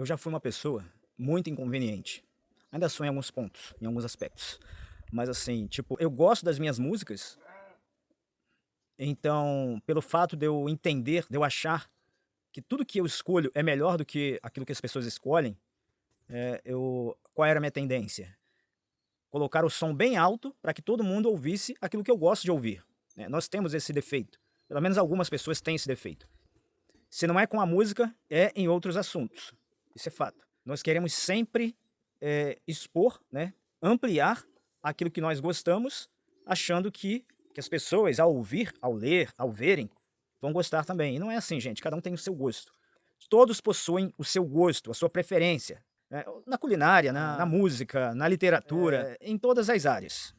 Eu já fui uma pessoa muito inconveniente. Ainda sou em alguns pontos, em alguns aspectos. Mas assim, tipo, eu gosto das minhas músicas, então, pelo fato de eu entender, de eu achar que tudo que eu escolho é melhor do que aquilo que as pessoas escolhem, qual era a minha tendência? Colocar o som bem alto para que todo mundo ouvisse aquilo que eu gosto de ouvir, né. Nós temos esse defeito, pelo menos algumas pessoas têm esse defeito. Se não é com a música, é em outros assuntos. Isso é fato. Nós queremos sempre, expor, né, ampliar aquilo que nós gostamos, achando que as pessoas, ao ouvir, ao ler, ao verem, vão gostar também. E não é assim, gente, cada um tem o seu gosto. Todos possuem o seu gosto, a sua preferência, né, na culinária, na música, na literatura, em todas as áreas.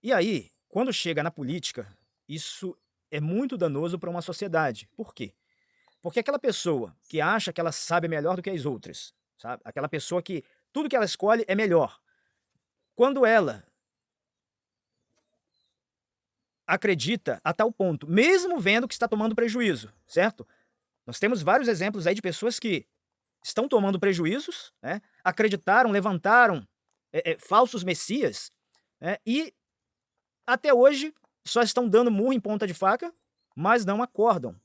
E aí, quando chega na política, isso é muito danoso para uma sociedade. Por quê? Porque aquela pessoa que acha que ela sabe melhor do que as outras, sabe? Aquela pessoa que tudo que ela escolhe é melhor. Quando ela acredita a tal ponto, mesmo vendo que está tomando prejuízo, certo? Nós temos vários exemplos aí de pessoas que estão tomando prejuízos, né? Acreditaram, levantaram falsos messias, né? E até hoje só estão dando murro em ponta de faca, mas não acordam.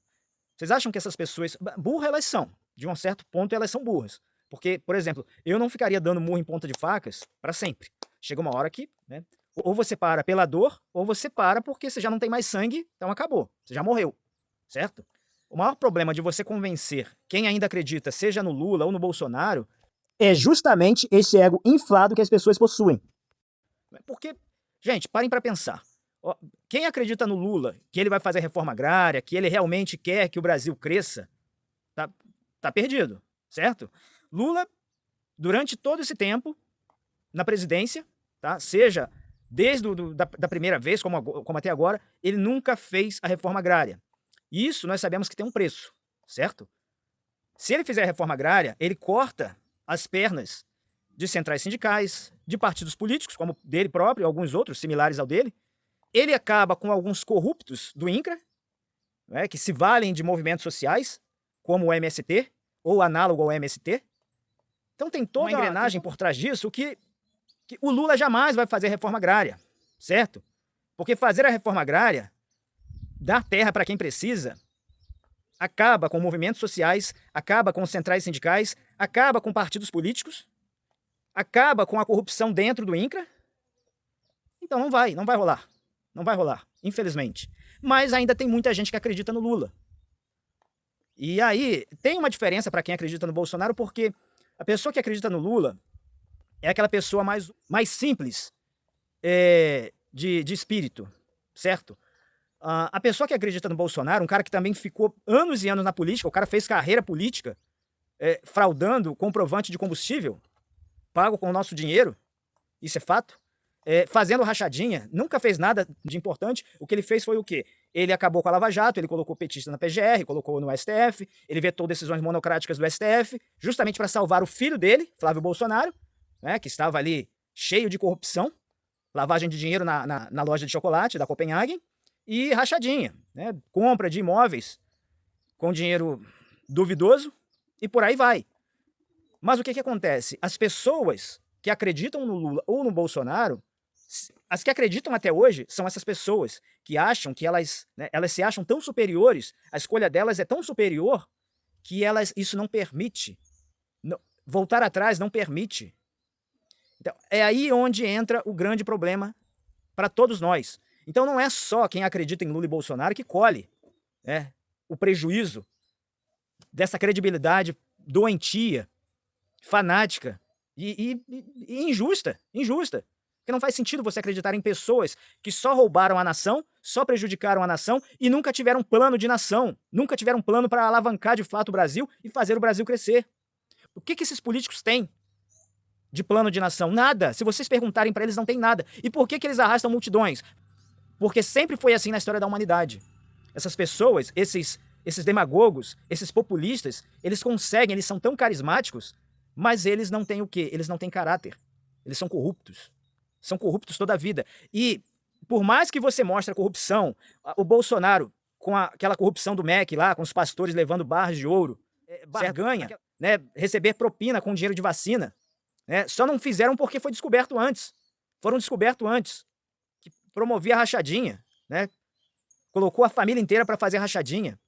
Vocês acham que essas pessoas burras elas são, de um certo ponto elas são burras. Porque, por exemplo, eu não ficaria dando murro em ponta de facas para sempre. Chega uma hora que, né, ou você para pela dor, ou você para porque você já não tem mais sangue, então acabou, você já morreu, certo? O maior problema de você convencer quem ainda acredita, seja no Lula ou no Bolsonaro, é justamente esse ego inflado que as pessoas possuem. Porque, gente, parem para pensar. Ó, quem acredita no Lula, que ele vai fazer reforma agrária, que ele realmente quer que o Brasil cresça, tá, tá perdido, certo? Lula, durante todo esse tempo, na presidência, tá? Seja desde da primeira vez, como até agora, ele nunca fez a reforma agrária. Isso nós sabemos que tem um preço, certo? Se ele fizer a reforma agrária, ele corta as pernas de centrais sindicais, de partidos políticos, como dele próprio e alguns outros similares ao dele. Ele acaba com alguns corruptos do INCRA, né, que se valem de movimentos sociais, como o MST, ou análogo ao MST. Então tem toda uma engrenagem por trás disso que o Lula jamais vai fazer reforma agrária, certo? Porque fazer a reforma agrária, dar terra para quem precisa, acaba com movimentos sociais, acaba com centrais sindicais, acaba com partidos políticos, acaba com a corrupção dentro do INCRA. Então não vai rolar. Não vai rolar, infelizmente. Mas ainda tem muita gente que acredita no Lula. E aí, tem uma diferença para quem acredita no Bolsonaro, porque a pessoa que acredita no Lula é aquela pessoa mais simples de espírito, certo? A pessoa que acredita no Bolsonaro, um cara que também ficou anos e anos na política, o cara fez carreira política, fraudando comprovante de combustível, pago com o nosso dinheiro, isso é fato. Fazendo rachadinha, nunca fez nada de importante. O que ele fez foi o quê? Ele acabou com a Lava Jato, ele colocou petista na PGR, colocou no STF, ele vetou decisões monocráticas do STF, justamente para salvar o filho dele, Flávio Bolsonaro, né, que estava ali cheio de corrupção, lavagem de dinheiro na loja de chocolate da Copenhagen, e rachadinha, né, compra de imóveis com dinheiro duvidoso, e por aí vai. Mas o que acontece? As pessoas que acreditam no Lula ou no Bolsonaro, as que acreditam até hoje são essas pessoas que acham que elas se acham tão superiores, a escolha delas é tão superior que isso não permite, voltar atrás não permite. Então, é aí onde entra o grande problema para todos nós. Então não é só quem acredita em Lula e Bolsonaro que colhe, né, o prejuízo dessa credibilidade doentia, fanática e injusta. Porque não faz sentido você acreditar em pessoas que só roubaram a nação, só prejudicaram a nação e nunca tiveram plano de nação, nunca tiveram plano para alavancar de fato o Brasil e fazer o Brasil crescer. O que esses políticos têm de plano de nação? Nada. Se vocês perguntarem para eles, não tem nada. E por que eles arrastam multidões? Porque sempre foi assim na história da humanidade. Essas pessoas, esses demagogos, esses populistas, eles são tão carismáticos, mas eles não têm o quê? Eles não têm caráter. Eles são corruptos. São corruptos toda a vida. E por mais que você mostre a corrupção, o Bolsonaro, com aquela corrupção do MEC lá, com os pastores levando barras de ouro, barganha, né, receber propina com dinheiro de vacina, né? Só não fizeram porque foi descoberto antes. Foram descobertos antes. Que promovia a rachadinha, né? Colocou a família inteira para fazer rachadinha.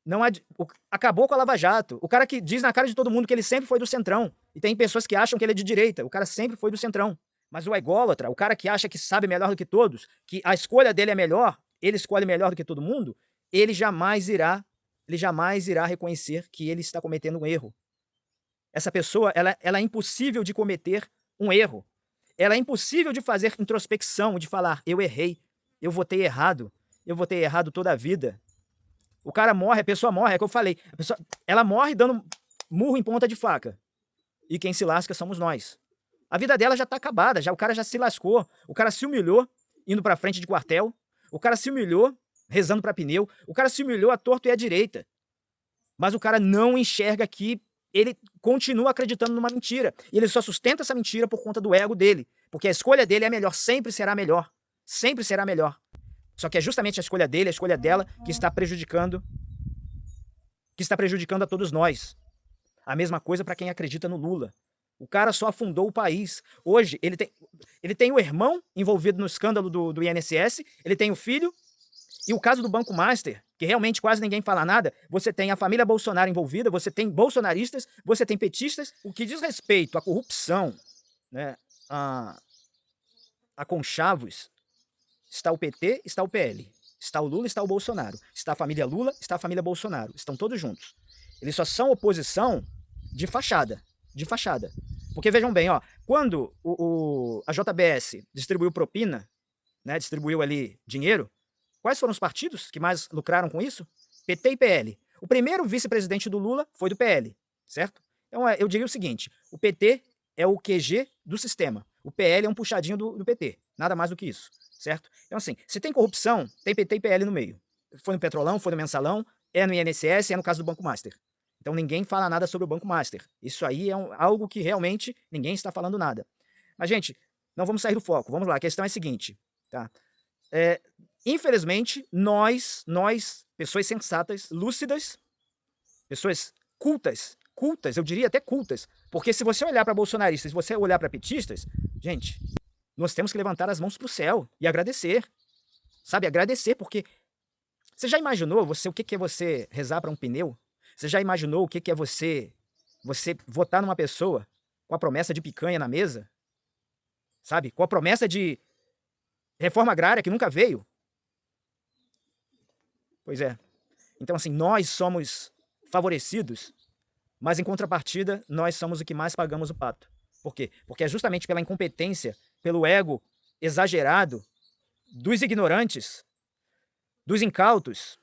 Não acabou com a Lava Jato. O cara que diz na cara de todo mundo que ele sempre foi do centrão. E tem pessoas que acham que ele é de direita. O cara sempre foi do centrão. Mas o ególatra, o cara que acha que sabe melhor do que todos, que a escolha dele é melhor, ele escolhe melhor do que todo mundo, ele jamais irá reconhecer que ele está cometendo um erro. Essa pessoa, ela é impossível de cometer um erro. Ela é impossível de fazer introspecção, de falar, eu errei, eu votei errado toda a vida. O cara morre, a pessoa morre, é o que eu falei, ela morre dando murro em ponta de faca. E quem se lasca somos nós. A vida dela já tá acabada, o cara já se lascou, o cara se humilhou indo pra frente de quartel, o cara se humilhou rezando pra pneu, o cara se humilhou à torto e à direita. Mas o cara não enxerga que ele continua acreditando numa mentira. E ele só sustenta essa mentira por conta do ego dele. Porque a escolha dele é melhor, sempre será melhor. Sempre será melhor. Só que é justamente a escolha dele, a escolha dela, que está prejudicando a todos nós. A mesma coisa para quem acredita no Lula. O cara só afundou o país. Hoje, ele tem o irmão envolvido no escândalo do INSS, ele tem o filho, e o caso do Banco Master, que realmente quase ninguém fala nada, você tem a família Bolsonaro envolvida, você tem bolsonaristas, você tem petistas. O que diz respeito à corrupção, né, a conchavos, está o PT, está o PL. Está o Lula, está o Bolsonaro. Está a família Lula, está a família Bolsonaro. Estão todos juntos. Eles só são oposição de fachada. De fachada. Porque vejam bem, ó, quando a JBS distribuiu propina, né, distribuiu ali dinheiro, quais foram os partidos que mais lucraram com isso? PT e PL. O primeiro vice-presidente do Lula foi do PL, certo? Então eu diria o seguinte, o PT é o QG do sistema. O PL é um puxadinho do PT. Nada mais do que isso, certo? Então assim, se tem corrupção, tem PT e PL no meio. Foi no Petrolão, foi no Mensalão, é no INSS, é no caso do Banco Master. Então ninguém fala nada sobre o Banco Master. Isso aí é algo que realmente ninguém está falando nada. Mas, gente, não vamos sair do foco. Vamos lá, a questão é a seguinte, tá? Infelizmente, nós, pessoas sensatas, lúcidas, pessoas cultas, eu diria até cultas, porque se você olhar para bolsonaristas, se você olhar para petistas, gente, nós temos que levantar as mãos para o céu e agradecer, sabe? Agradecer, porque você já imaginou o que é você rezar para um pneu? Você já imaginou o que é você votar numa pessoa com a promessa de picanha na mesa? Sabe? Com a promessa de reforma agrária que nunca veio? Pois é. Então, assim, nós somos favorecidos, mas em contrapartida, nós somos o que mais pagamos o pato. Por quê? Porque é justamente pela incompetência, pelo ego exagerado dos ignorantes, dos incautos,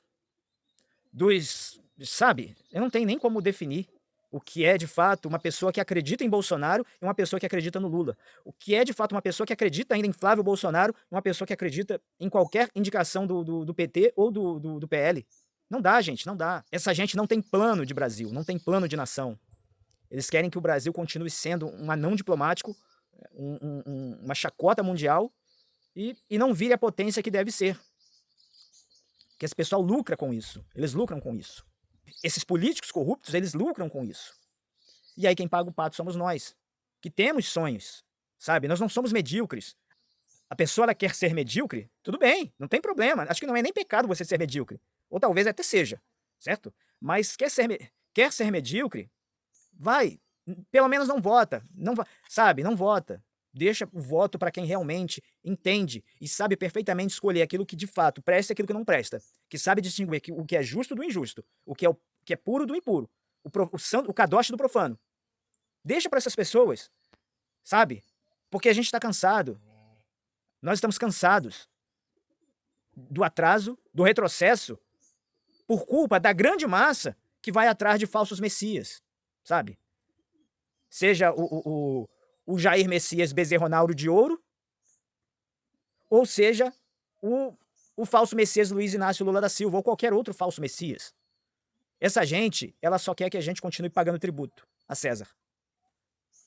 sabe? Eu não tenho nem como definir o que é, de fato, uma pessoa que acredita em Bolsonaro e uma pessoa que acredita no Lula. O que é, de fato, uma pessoa que acredita ainda em Flávio Bolsonaro e uma pessoa que acredita em qualquer indicação do PT ou do PL. Não dá, gente, não dá. Essa gente não tem plano de Brasil, não tem plano de nação. Eles querem que o Brasil continue sendo um anão diplomático, uma chacota mundial e não vire a potência que deve ser. Que esse pessoal lucra com isso. Eles lucram com isso. Esses políticos corruptos, eles lucram com isso. E aí quem paga o pato somos nós, que temos sonhos, sabe? Nós não somos medíocres. A pessoa ela quer ser medíocre, tudo bem, não tem problema. Acho que não é nem pecado você ser medíocre. Ou talvez até seja, certo? Mas quer ser medíocre, vai. Pelo menos não vota. Sabe? Não vota. Deixa o voto para quem realmente entende e sabe perfeitamente escolher aquilo que de fato presta e aquilo que não presta. Que sabe distinguir o que é justo do injusto, o que é puro do impuro, o kadosh do profano. Deixa para essas pessoas, sabe? Porque a gente está cansado. Nós estamos cansados do atraso, do retrocesso, por culpa da grande massa que vai atrás de falsos messias, sabe? Seja o Jair Messias Bezerronauro de Ouro, ou seja, o falso Messias Luiz Inácio Lula da Silva, ou qualquer outro falso Messias. Essa gente, ela só quer que a gente continue pagando tributo a César.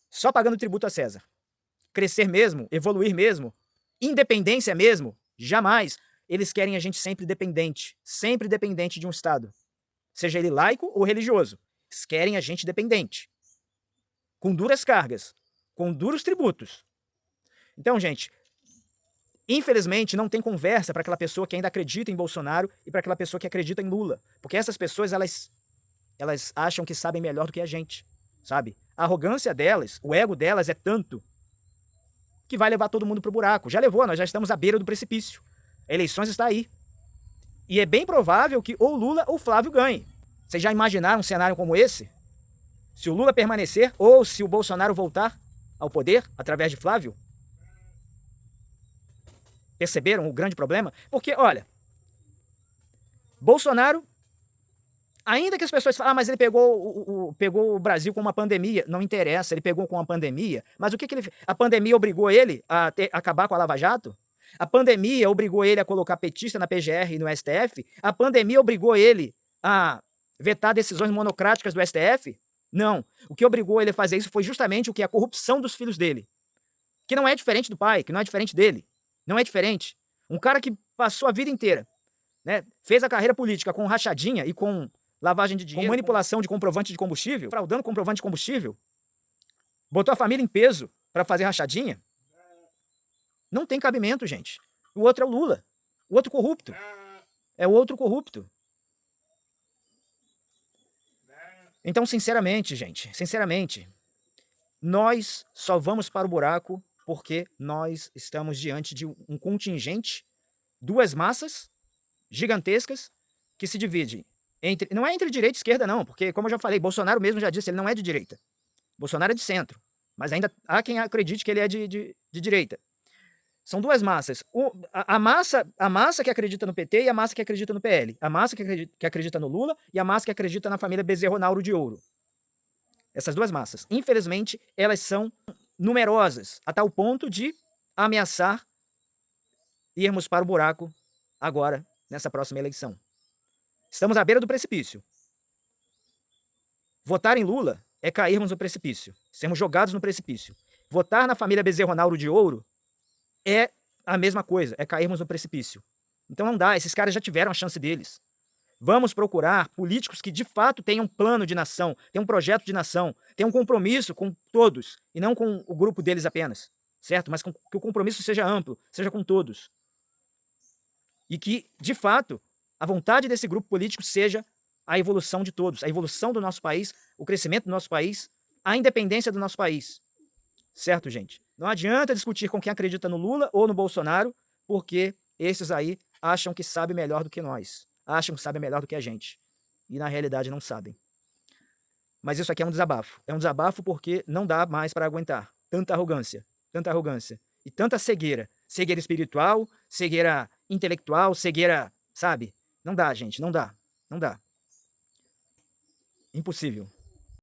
Só pagando tributo a César. Crescer mesmo, evoluir mesmo, independência mesmo, jamais. Eles querem a gente sempre dependente de um Estado. Seja ele laico ou religioso. Eles querem a gente dependente, com duras cargas, com duros tributos. Então, gente, infelizmente não tem conversa para aquela pessoa que ainda acredita em Bolsonaro e para aquela pessoa que acredita em Lula. Porque essas pessoas, elas acham que sabem melhor do que a gente, sabe? A arrogância delas, o ego delas é tanto que vai levar todo mundo pro buraco. Já levou, nós já estamos à beira do precipício. Eleições está aí. E é bem provável que ou Lula ou Flávio ganhe. Vocês já imaginaram um cenário como esse? Se o Lula permanecer ou se o Bolsonaro voltar ao poder através de Flávio? Perceberam o grande problema? Porque, olha, Bolsonaro, ainda que as pessoas falem, mas ele pegou o Brasil com uma pandemia. Não interessa, ele pegou com uma pandemia. Mas o que ele fez? A pandemia obrigou ele a acabar com a Lava Jato? A pandemia obrigou ele a colocar petista na PGR e no STF? A pandemia obrigou ele a vetar decisões monocráticas do STF? Não. O que obrigou ele a fazer isso foi justamente o que? A corrupção dos filhos dele. Que não é diferente do pai, que não é diferente dele. Não é diferente. Um cara que passou a vida inteira, né, fez a carreira política com rachadinha e com lavagem de dinheiro, com manipulação de comprovante de combustível, fraudando comprovante de combustível, botou a família em peso para fazer rachadinha. Não tem cabimento, gente. O outro é o Lula. O outro corrupto. É o outro corrupto. Então, sinceramente, gente, sinceramente, nós só vamos para o buraco porque nós estamos diante de um contingente, duas massas gigantescas que se dividem entre... Não é entre direita e esquerda, não, porque, como eu já falei, Bolsonaro mesmo já disse, ele não é de direita. Bolsonaro é de centro, mas ainda há quem acredite que ele é de direita. São duas massas. A massa que acredita no PT e a massa que acredita no PL. A massa que acredita no Lula e a massa que acredita na família Bezerro de Ouro. Essas duas massas. Infelizmente, elas são numerosas, a tal ponto de ameaçar irmos para o buraco agora, nessa próxima eleição. Estamos à beira do precipício. Votar em Lula é cairmos no precipício, sermos jogados no precipício. Votar na família Bezerro de Ouro é a mesma coisa, é cairmos no precipício. Então não dá, esses caras já tiveram a chance deles. Vamos procurar políticos que de fato tenham um plano de nação, tenham um projeto de nação, tenham um compromisso com todos, e não com o grupo deles apenas, certo? Mas que o compromisso seja amplo, seja com todos. E que, de fato, a vontade desse grupo político seja a evolução de todos, a evolução do nosso país, o crescimento do nosso país, a independência do nosso país. Certo, gente? Não adianta discutir com quem acredita no Lula ou no Bolsonaro, porque esses aí acham que sabem melhor do que nós. Acham que sabem melhor do que a gente. E na realidade não sabem. Mas isso aqui é um desabafo. É um desabafo porque não dá mais para aguentar. Tanta arrogância e tanta cegueira. Cegueira espiritual, cegueira intelectual, cegueira, sabe? Não dá, gente, não dá. Não dá. Impossível.